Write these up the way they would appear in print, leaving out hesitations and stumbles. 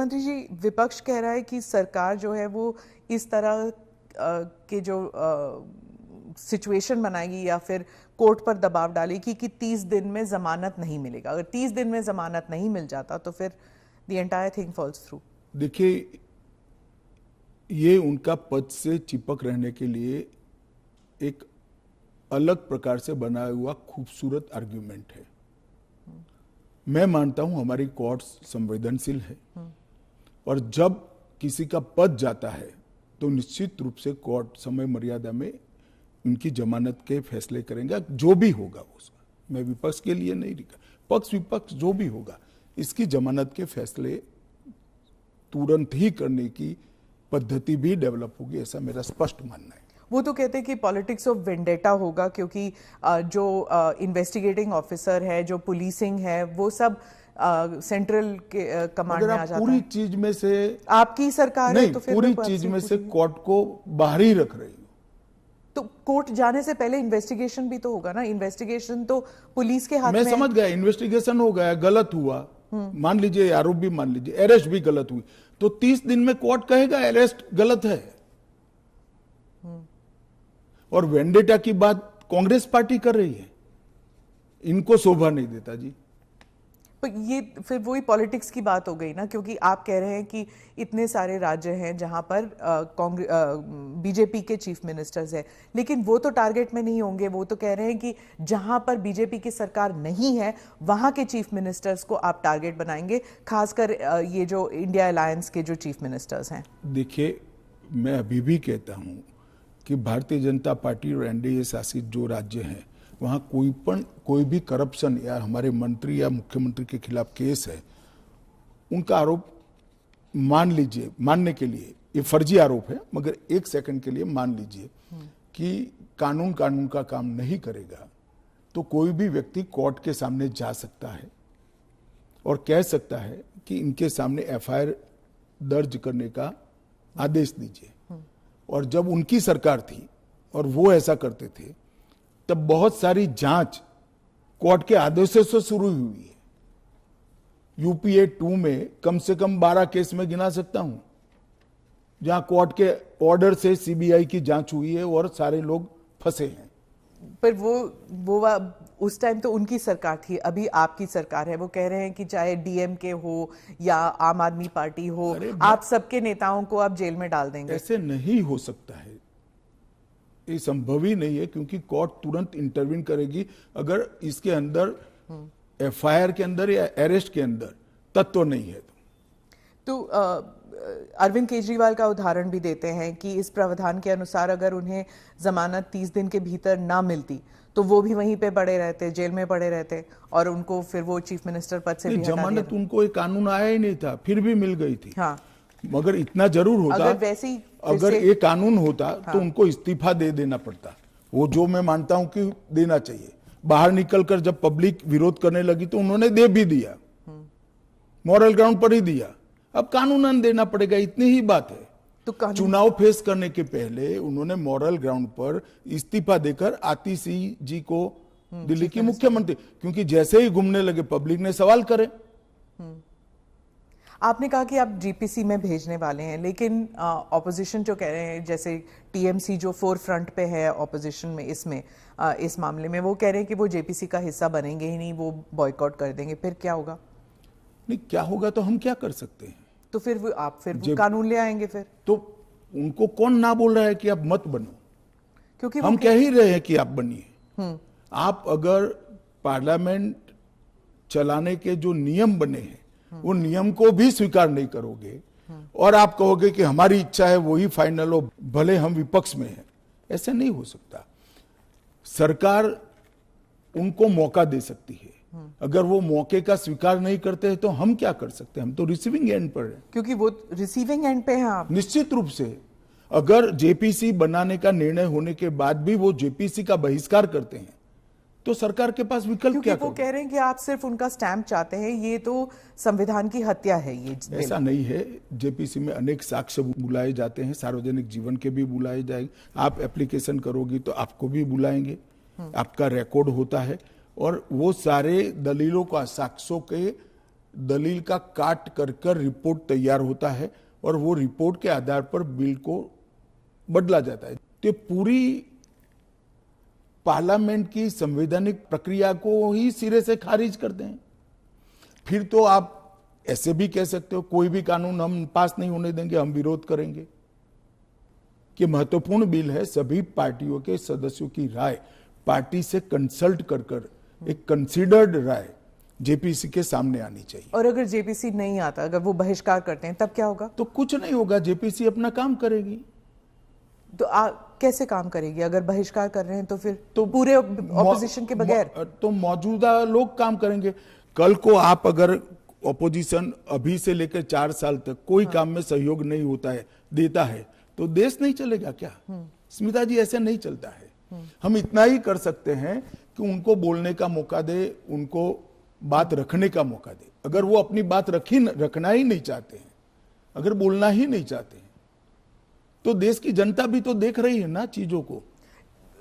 मंत्री जी, विपक्ष कह रहा है कि सरकार जो है वो इस तरह के जो सिचुएशन बनाएगी या फिर कोर्ट पर दबाव डालेगी कि 30 दिन में जमानत नहीं मिलेगा। अगर 30 दिन में जमानत नहीं मिल जाता तो फिर the entire thing falls through. देखिए, ये उनका पद से चिपक रहने के लिए एक अलग प्रकार से बनाया हुआ खूबसूरत आर्ग्यूमेंट है। मैं मानता हूं हमारी कोर्ट्स संवेदनशील है और जब किसी का पद जाता है तो निश्चित रूप से कोर्ट समय मर्यादा में उनकी जमानत के फैसले करेंगे, जो भी होगा उसका। मैं विपक्ष के लिए नहीं लिखा, पक्ष विपक्ष जो भी होगा इसकी जमानत के फैसले तुरंत ही करने की पद्धति भी डेवलप होगी, ऐसा मेरा स्पष्ट मानना है। वो तो कहते हैं कि पॉलिटिक्स ऑफ वेंडेटा होगा, क्योंकि जो इन्वेस्टिगेटिंग ऑफिसर है, जो पुलिसिंग है, वो सब सेंट्रल के कमांड में आ जाता है। पूरी चीज में से आपकी सरकार है तो फिर पूरी चीज में से कोर्ट को बाहर ही रख रही हो, तो कोर्ट जाने से पहले इन्वेस्टिगेशन भी तो होगा ना। इन्वेस्टिगेशन तो पुलिस के हाथ में। मैं समझ गया, इन्वेस्टिगेशन हो गया, गलत हुआ, मान लीजिए आरोप भी मान लीजिए, अरेस्ट भी गलत हुई, तो 30 दिन में कोर्ट कहेगा अरेस्ट गलत है। और वेंडेटा की बात कांग्रेस पार्टी कर रही है, इनको शोभा नहीं देता जी। पर ये फिर वही पॉलिटिक्स की बात हो गई ना, क्योंकि आप कह रहे हैं कि इतने सारे राज्य हैं जहां पर बीजेपी के चीफ मिनिस्टर्स हैं, लेकिन वो तो टारगेट में नहीं होंगे। वो तो कह रहे हैं कि जहां पर बीजेपी की सरकार नहीं है वहां के चीफ मिनिस्टर्स को आप टारगेट बनाएंगे, खासकर ये जो इंडिया अलायंस के जो चीफ मिनिस्टर्स हैं। देखिए, मैं अभी भी कहता हूं कि भारतीय जनता पार्टी और एनडीए शासित जो राज्य हैं वहां कोई भी करप्शन या हमारे मंत्री या मुख्यमंत्री के खिलाफ केस है, उनका आरोप मान लीजिए, मानने के लिए ये फर्जी आरोप है, मगर एक सेकंड के लिए मान लीजिए कि कानून का काम नहीं करेगा, तो कोई भी व्यक्ति कोर्ट के सामने जा सकता है और कह सकता है कि इनके सामने एफआईआर दर्ज करने का आदेश दीजिए। और जब उनकी सरकार थी और वो ऐसा करते थे, तब बहुत सारी जांच कोर्ट के आदेशों से शुरू हुई है। यूपीए 2 में कम से कम 12 केस में गिना सकता हूं जहां कोर्ट के ऑर्डर से सीबीआई की जांच हुई है और सारे लोग फंसे हैं। पर वो उस टाइम तो उनकी सरकार थी, अभी आपकी सरकार है। वो कह रहे हैं कि चाहे डीएमके हो या आम आदमी पार्टी हो, आप सबके नेताओं को आप जेल में डाल देंगे। ऐसे नहीं हो सकता है, ये संभव ही नहीं है, क्योंकि कोर्ट तुरंत इंटरवीन करेगी अगर इसके अंदर एफआईआर के अंदर या अरेस्ट के अंदर तत्व नहीं है तो अरविंद केजरीवाल का उदाहरण भी देते हैं कि इस प्रावधान के अनुसार अगर उन्हें जमानत 30 दिन के भीतर ना मिलती तो वो भी वहीं पे पड़े रहते, जेल में पड़े रहते, और उनको फिर वो चीफ मिनिस्टर पद से भी हटा दिया। जमानत उनको एक कानून आया ही नहीं था, फिर भी मिल गई थी। हाँ, मगर इतना जरूर होता, अगर ये कानून होता तो उनको इस्तीफा दे देना पड़ता, वो जो मैं मानता हूं कि देना चाहिए। बाहर निकलकर जब पब्लिक विरोध करने लगी तो उन्होंने दे भी दिया, मॉरल ग्राउंड पर ही दिया। अब कानूनन देना पड़ेगा, इतनी ही बात है। तो चुनाव फेस करने के पहले उन्होंने मॉरल ग्राउंड पर इस्तीफा देकर आतिशी जी को दिल्ली की मुख्यमंत्री, क्योंकि जैसे ही घूमने लगे पब्लिक ने सवाल करे। आपने कहा कि आप जीपीसी में भेजने वाले हैं, लेकिन ऑपोजिशन जो कह रहे हैं, जैसे टीएमसी जो फोर फ्रंट पे है ऑपोजिशन में इस मामले में, वो कह रहे हैं कि वो जेपीसी का हिस्सा बनेंगे ही नहीं, वो बॉयकॉट कर देंगे। फिर क्या होगा? नहीं, क्या होगा तो हम क्या कर सकते हैं? तो फिर वो कानून ले आएंगे फिर। तो उनको कौन ना बोल रहा है कि आप मत बनो, क्योंकि हम कह ही रहे हैं कि आप बनिए। आप अगर पार्लियामेंट चलाने के जो नियम बने हैं वो नियम को भी स्वीकार नहीं करोगे और आप कहोगे कि हमारी इच्छा है वही फाइनल हो, भले हम विपक्ष में हैं, ऐसे नहीं हो सकता। सरकार उनको मौका दे सकती है, अगर वो मौके का स्वीकार नहीं करते हैं तो हम क्या कर सकते हैं? हम तो रिसीविंग एंड पर हैं। क्योंकि वो रिसीविंग एंड पे हैं आप। निश्चित रूप से अगर जेपीसी बनाने का निर्णय होने के बाद भी वो जेपीसी का बहिष्कार करते हैं तो सरकार के पास विकल्प क्या? वो कह रहे हैं कि आप सिर्फ उनका स्टैंप चाहते हैं, ये तो संविधान की हत्या है। ये ऐसा नहीं है। जेपीसी में अनेक साक्ष्य बुलाए जाते हैं, सार्वजनिक जीवन के भी बुलाए जाएंगे। आप एप्लीकेशन करोगी तो आपको भी बुलाएंगे, आपका रिकॉर्ड होता है और वो सारे दलीलों का, साक्ष्यों के दलील का काट कर कर रिपोर्ट तैयार होता है और वो रिपोर्ट के आधार पर बिल को बदला जाता है। तो पूरी पार्लियामेंट की संवैधानिक प्रक्रिया को ही सिरे से खारिज करते हैं। फिर तो आप ऐसे भी कह सकते हो कोई भी कानून हम पास नहीं होने देंगे, हम विरोध करेंगे। कि महत्वपूर्ण बिल है, सभी पार्टियों के सदस्यों की राय पार्टी से कंसल्ट कर कर एक कंसीडर्ड राय जेपीसी के सामने आनी चाहिए। और अगर जेपीसी नहीं आता, अगर वो बहिष्कार करते हैं, तब क्या होगा? तो कुछ नहीं होगा, जेपीसी अपना काम करेगी। तो कैसे काम करेगी? अगर बहिष्कार कर रहे हैं तो फिर तो पूरे ऑपोजिशन के बगैर तो मौजूदा लोग काम करेंगे। कल को आप अगर ऑपोजिशन अभी से लेकर 4 साल तक कोई काम में सहयोग नहीं होता है, देता है, तो देश नहीं चलेगा क्या? स्मिता जी, ऐसे नहीं चलता है। हम इतना ही कर सकते हैं कि उनको बोलने का मौका दे, उनको बात रखने का मौका दे। अगर वो अपनी बात रखना ही नहीं चाहते हैं, अगर बोलना ही नहीं चाहते हैं, तो देश की जनता भी तो देख रही है ना चीजों को।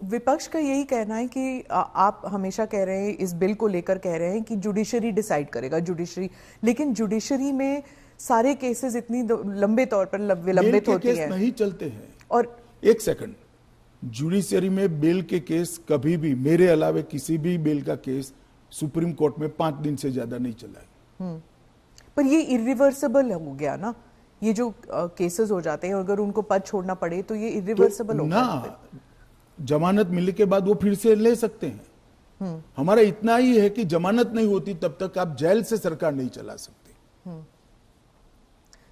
विपक्ष का यही कहना है कि आप हमेशा कह रहे हैं, इस बिल को लेकर कह रहे हैं कि जुडिशरी डिसाइड करेगा, जुडिशरी, लेकिन जुडिशरी में सारे केसेस इतनी लंबे तौर पर विलंबित होती है, नहीं चलते हैं। और एक सेकंड, जुडिशरी में बेल के केस कभी भी, मेरे अलावे किसी भी बेल का केस सुप्रीम कोर्ट में 5 दिन से ज्यादा नहीं चला है। पर ये इरिवर्सिबल हो गया ना, ये जो केसेस हो जाते हैं, अगर उनको पद छोड़ना पड़े तो ये इरिवर्सिबल हो गया। जमानत मिलने के बाद वो फिर से ले सकते हैं। हमारा इतना ही है कि जमानत नहीं होती तब तक आप जेल से सरकार नहीं चला सकते।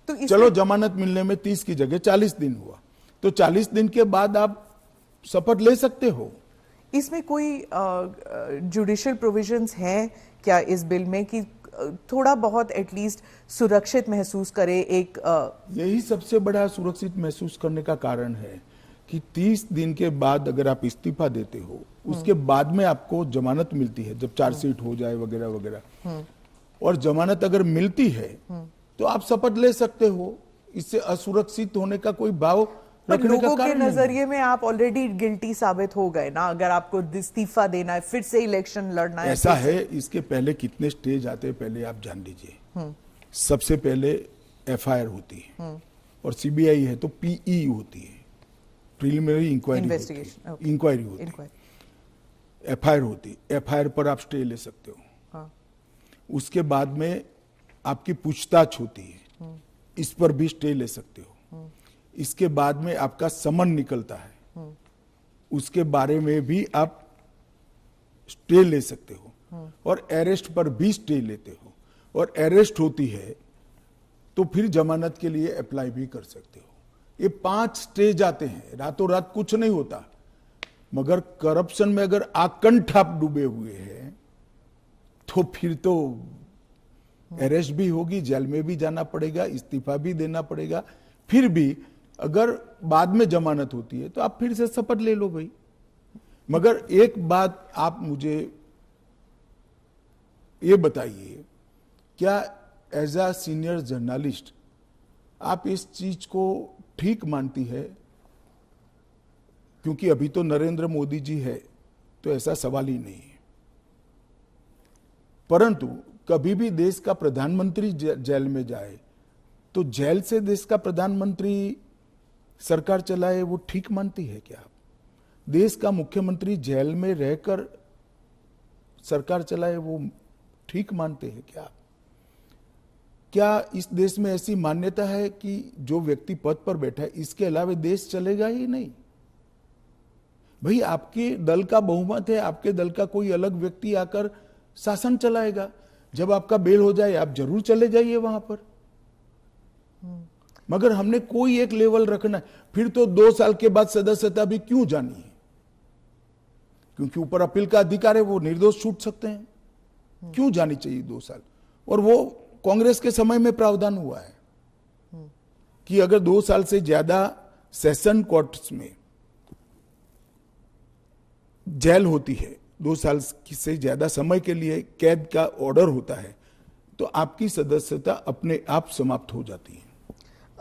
तो चलो, जमानत मिलने में 30 की जगह 40 दिन हुआ, तो 40 दिन के बाद आप शपथ ले सकते हो। इसमें कोई जुडिशियल प्रोविजंस हैं क्या इस बिल में कि थोड़ा बहुत एटलीस्ट सुरक्षित महसूस करे? एक यही सबसे बड़ा सुरक्षित महसूस करने का कारण है कि 30 दिन के बाद अगर आप इस्तीफा देते हो, उसके बाद में आपको जमानत मिलती है, जब चार्जशीट हो जाए वगैरह वगैरह, और जमानत अगर मिलती है तो आप शपथ ले सकते हो। इससे असुरक्षित होने का कोई भाव रखने का कारण के नजरिए में आप ऑलरेडी गिल्टी साबित हो गए ना, अगर आपको इस्तीफा देना है, फिर से इलेक्शन लड़ना है। ऐसा है, इसके पहले कितने स्टेज आते हैं पहले आप जान लीजिए। सबसे पहले एफआईआर होती है, और सीबीआई है तो पीई होती है, प्रिलिमिनरी इंक्वायरी होती है। एफआईआर होती है, एफआईआर पर आप स्टे ले सकते हो। उसके बाद में आपकी पूछताछ होती है, इस पर भी स्टे ले सकते हो। इसके बाद में आपका समन निकलता है, उसके बारे में भी आप स्टे ले सकते हो, और अरेस्ट पर भी स्टे लेते हो, और अरेस्ट होती है तो फिर जमानत के लिए अप्लाई भी कर सकते हो। ये 5 स्टेज आते हैं, रातों रात कुछ नहीं होता। मगर करप्शन में अगर आकंठ आप डूबे हुए हैं तो फिर तो अरेस्ट भी होगी, जेल में भी जाना पड़ेगा, इस्तीफा भी देना पड़ेगा। फिर भी अगर बाद में जमानत होती है तो आप फिर से शपथ ले लो भाई। मगर एक बात आप मुझे ये बताइए, क्या एज अ सीनियर जर्नलिस्ट आप इस चीज को ठीक मानती है? क्योंकि अभी तो नरेंद्र मोदी जी है तो ऐसा सवाल ही नहीं है, परंतु कभी भी देश का प्रधानमंत्री जेल में जाए तो जेल से देश का प्रधानमंत्री सरकार चलाए, वो ठीक मानती है क्या? देश का मुख्यमंत्री जेल में रहकर सरकार चलाए, वो ठीक मानते हैं क्या? क्या इस देश में ऐसी मान्यता है कि जो व्यक्ति पद पर बैठा है इसके अलावा देश चलेगा ही नहीं? भाई, आपके दल का बहुमत है, आपके दल का कोई अलग व्यक्ति आकर शासन चलाएगा। जब आपका बेल हो जाए आप जरूर चले जाइए वहां पर। मगर हमने कोई एक लेवल रखना है। फिर तो 2 साल के बाद सदस्यता भी क्यों जानी है? क्योंकि ऊपर अपील का अधिकार है, वो निर्दोष छूट सकते हैं। क्यों जानी चाहिए 2 साल? और वो कांग्रेस के समय में प्रावधान हुआ है कि अगर 2 साल से ज्यादा सेशन कोर्ट्स में जेल होती है, 2 साल से ज्यादा समय के लिए कैद का ऑर्डर होता है, तो आपकी सदस्यता अपने आप समाप्त हो जाती है।